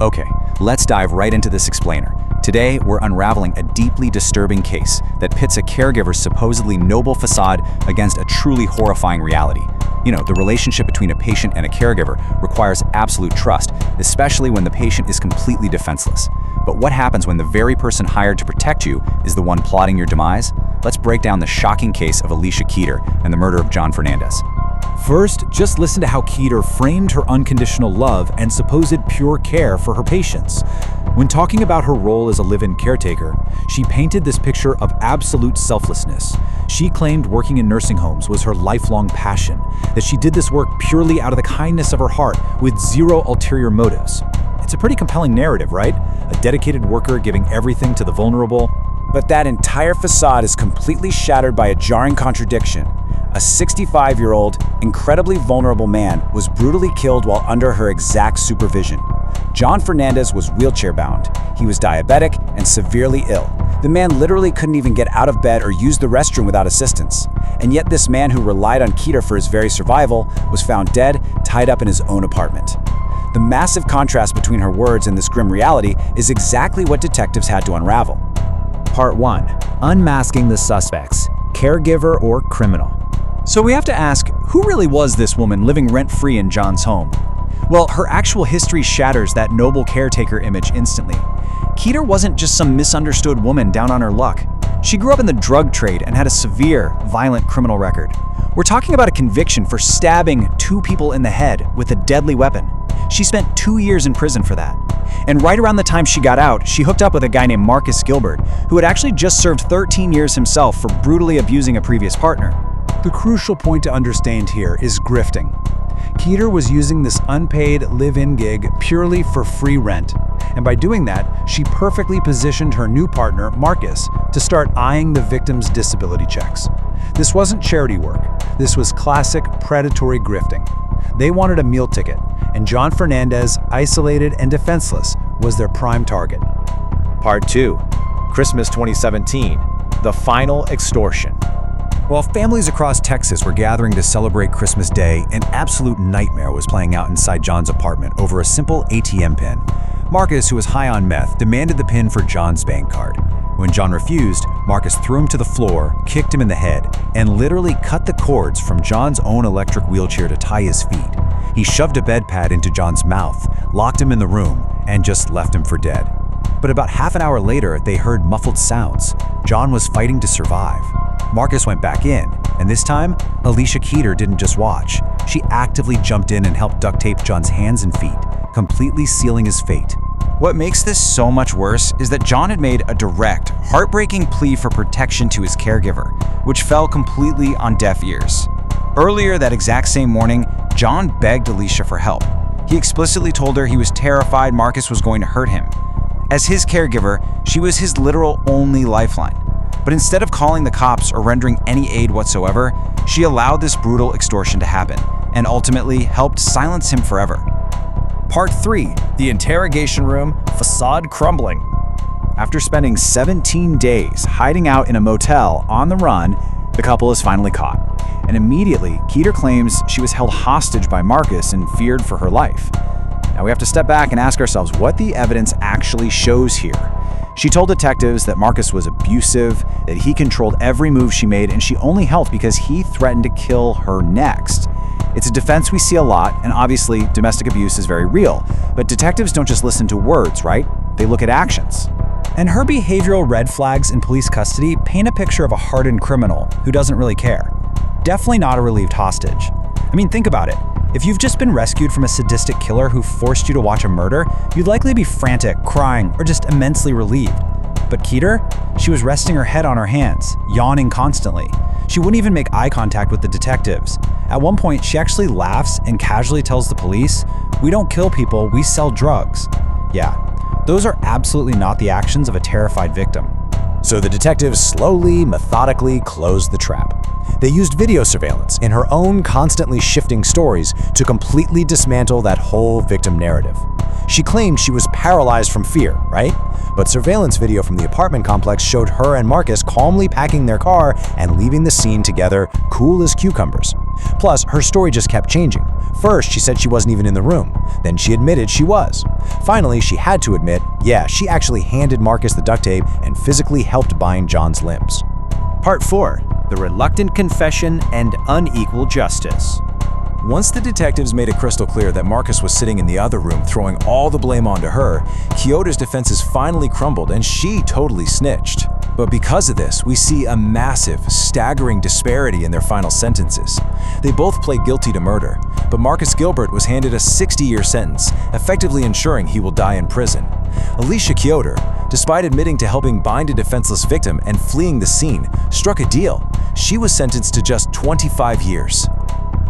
Okay, let's dive right into this explainer. Today, we're unraveling a deeply disturbing case that pits a caregiver's supposedly noble facade against a truly horrifying reality. You know, the relationship between a patient and a caregiver requires absolute trust, especially when the patient is completely defenseless. But what happens when the very person hired to protect you is the one plotting your demise? Let's break down the shocking case of Alicia Keator and the murder of John Fernandez. First, just listen to how Keator framed her unconditional love and supposed pure care for her patients. When talking about her role as a live-in caretaker, she painted this picture of absolute selflessness. She claimed working in nursing homes was her lifelong passion, that she did this work purely out of the kindness of her heart with zero ulterior motives. It's a pretty compelling narrative, right? A dedicated worker giving everything to the vulnerable. But that entire facade is completely shattered by a jarring contradiction. A 65-year-old, incredibly vulnerable man was brutally killed while under her exact supervision. John Fernandez was wheelchair-bound. He was diabetic and severely ill. The man literally couldn't even get out of bed or use the restroom without assistance. And yet this man who relied on Keator for his very survival was found dead, tied up in his own apartment. The massive contrast between her words and this grim reality is exactly what detectives had to unravel. Part 1. Unmasking the suspects, caregiver or criminal. So we have to ask, who really was this woman living rent-free in John's home? Well, her actual history shatters that noble caretaker image instantly. Keator wasn't just some misunderstood woman down on her luck. She grew up in the drug trade and had a severe, violent criminal record. We're talking about a conviction for stabbing 2 people in the head with a deadly weapon. She spent 2 years in prison for that. And right around the time she got out, she hooked up with a guy named Marcus Gilbert, who had actually just served 13 years himself for brutally abusing a previous partner. The crucial point to understand here is grifting. Keator was using this unpaid live-in gig purely for free rent. And by doing that, she perfectly positioned her new partner, Marcus, to start eyeing the victim's disability checks. This wasn't charity work. This was classic predatory grifting. They wanted a meal ticket, and John Fernandez, isolated and defenseless, was their prime target. Part 2. Christmas 2017. The final extortion. While families across Texas were gathering to celebrate Christmas Day, an absolute nightmare was playing out inside John's apartment over a simple ATM pin. Marcus, who was high on meth, demanded the pin for John's bank card. When John refused, Marcus threw him to the floor, kicked him in the head, and literally cut the cords from John's own electric wheelchair to tie his feet. He shoved a bed pad into John's mouth, locked him in the room, and just left him for dead. But about half an hour later, they heard muffled sounds. John was fighting to survive. Marcus went back in, and this time, Alicia Keator didn't just watch. She actively jumped in and helped duct tape John's hands and feet, completely sealing his fate. What makes this so much worse is that John had made a direct, heartbreaking plea for protection to his caregiver, which fell completely on deaf ears. Earlier that exact same morning, John begged Alicia for help. He explicitly told her he was terrified Marcus was going to hurt him. As his caregiver, she was his literal only lifeline. But instead of calling the cops or rendering any aid whatsoever, she allowed this brutal extortion to happen, and ultimately helped silence him forever. Part 3. The interrogation room, facade crumbling. After spending 17 days hiding out in a motel on the run, the couple is finally caught. And immediately, Keator claims she was held hostage by Marcus and feared for her life. Now we have to step back and ask ourselves what the evidence actually shows here. She told detectives that Marcus was abusive, that he controlled every move she made, and she only helped because he threatened to kill her next. It's a defense we see a lot, and obviously domestic abuse is very real. But detectives don't just listen to words, right? They look at actions. And her behavioral red flags in police custody paint a picture of a hardened criminal who doesn't really care. Definitely not a relieved hostage. I mean, think about it. If you've just been rescued from a sadistic killer who forced you to watch a murder, you'd likely be frantic, crying, or just immensely relieved. But Keator? She was resting her head on her hands, yawning constantly. She wouldn't even make eye contact with the detectives. At one point, she actually laughs and casually tells the police, "We don't kill people, we sell drugs." Yeah, those are absolutely not the actions of a terrified victim. So the detectives slowly, methodically closed the trap. They used video surveillance in her own constantly shifting stories to completely dismantle that whole victim narrative. She claimed she was paralyzed from fear, right? But surveillance video from the apartment complex showed her and Marcus calmly packing their car and leaving the scene together, cool as cucumbers. Plus, her story just kept changing. First, she said she wasn't even in the room. Then she admitted she was. Finally, she had to admit, yeah, she actually handed Marcus the duct tape and physically helped bind John's limbs. Part 4. The reluctant confession and unequal justice. Once the detectives made it crystal clear that Marcus was sitting in the other room throwing all the blame onto her, Keator's defenses finally crumbled and she totally snitched. But because of this, we see a massive, staggering disparity in their final sentences. They both pled guilty to murder, but Marcus Gilbert was handed a 60-year sentence, effectively ensuring he will die in prison. Alicia Keator, despite admitting to helping bind a defenseless victim and fleeing the scene, struck a deal. She was sentenced to just 25 years.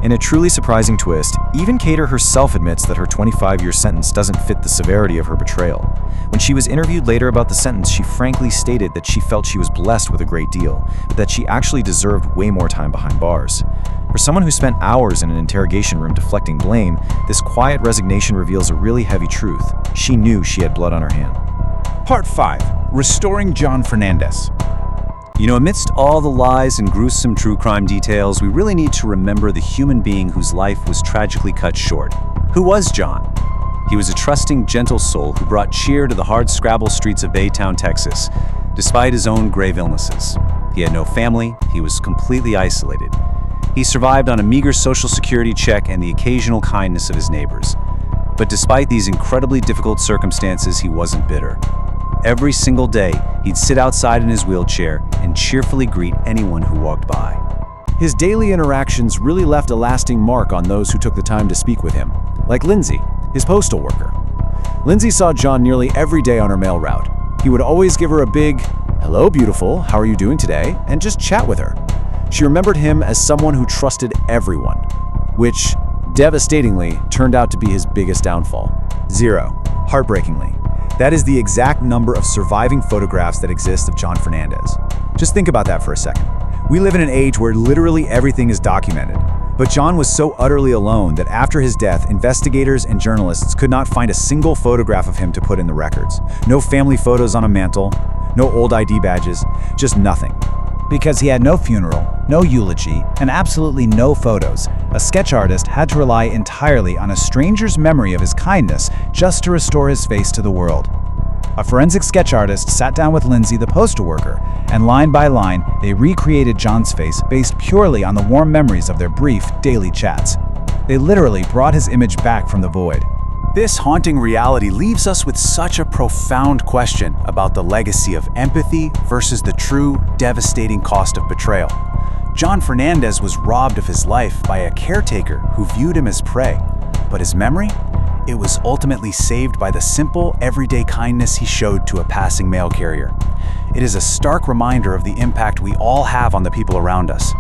In a truly surprising twist, even Keator herself admits that her 25-year sentence doesn't fit the severity of her betrayal. When she was interviewed later about the sentence, she frankly stated that she felt she was blessed with a great deal, but that she actually deserved way more time behind bars. For someone who spent hours in an interrogation room deflecting blame, this quiet resignation reveals a really heavy truth. She knew she had blood on her hand. Part 5. Restoring John Fernandez. You know, amidst all the lies and gruesome true crime details, we really need to remember the human being whose life was tragically cut short. Who was John? He was a trusting, gentle soul who brought cheer to the hard-scrabble streets of Baytown, Texas, despite his own grave illnesses. He had no family, he was completely isolated. He survived on a meager social security check and the occasional kindness of his neighbors. But despite these incredibly difficult circumstances, he wasn't bitter. Every single day, he'd sit outside in his wheelchair and cheerfully greet anyone who walked by. His daily interactions really left a lasting mark on those who took the time to speak with him, like Lindsay, his postal worker. Lindsay saw John nearly every day on her mail route. He would always give her a big, "Hello, beautiful, how are you doing today?" and just chat with her. She remembered him as someone who trusted everyone, which, devastatingly, turned out to be his biggest downfall. 0. Heartbreakingly. That is the exact number of surviving photographs that exist of John Fernandez. Just think about that for a second. We live in an age where literally everything is documented. But John was so utterly alone that after his death, investigators and journalists could not find a single photograph of him to put in the records. No family photos on a mantle, no old ID badges, just nothing. Because he had no funeral, no eulogy, and absolutely no photos, a sketch artist had to rely entirely on a stranger's memory of his kindness just to restore his face to the world. A forensic sketch artist sat down with Lindsay, the postal worker, and line by line, they recreated John's face based purely on the warm memories of their brief daily chats. They literally brought his image back from the void. This haunting reality leaves us with such a profound question about the legacy of empathy versus the true, devastating cost of betrayal. John Fernandez was robbed of his life by a caretaker who viewed him as prey, but his memory? It was ultimately saved by the simple, everyday kindness he showed to a passing mail carrier. It is a stark reminder of the impact we all have on the people around us.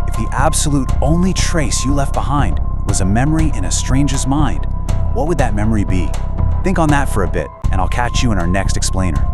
If the absolute only trace you left behind was a memory in a stranger's mind, what would that memory be? Think on that for a bit, and I'll catch you in our next explainer.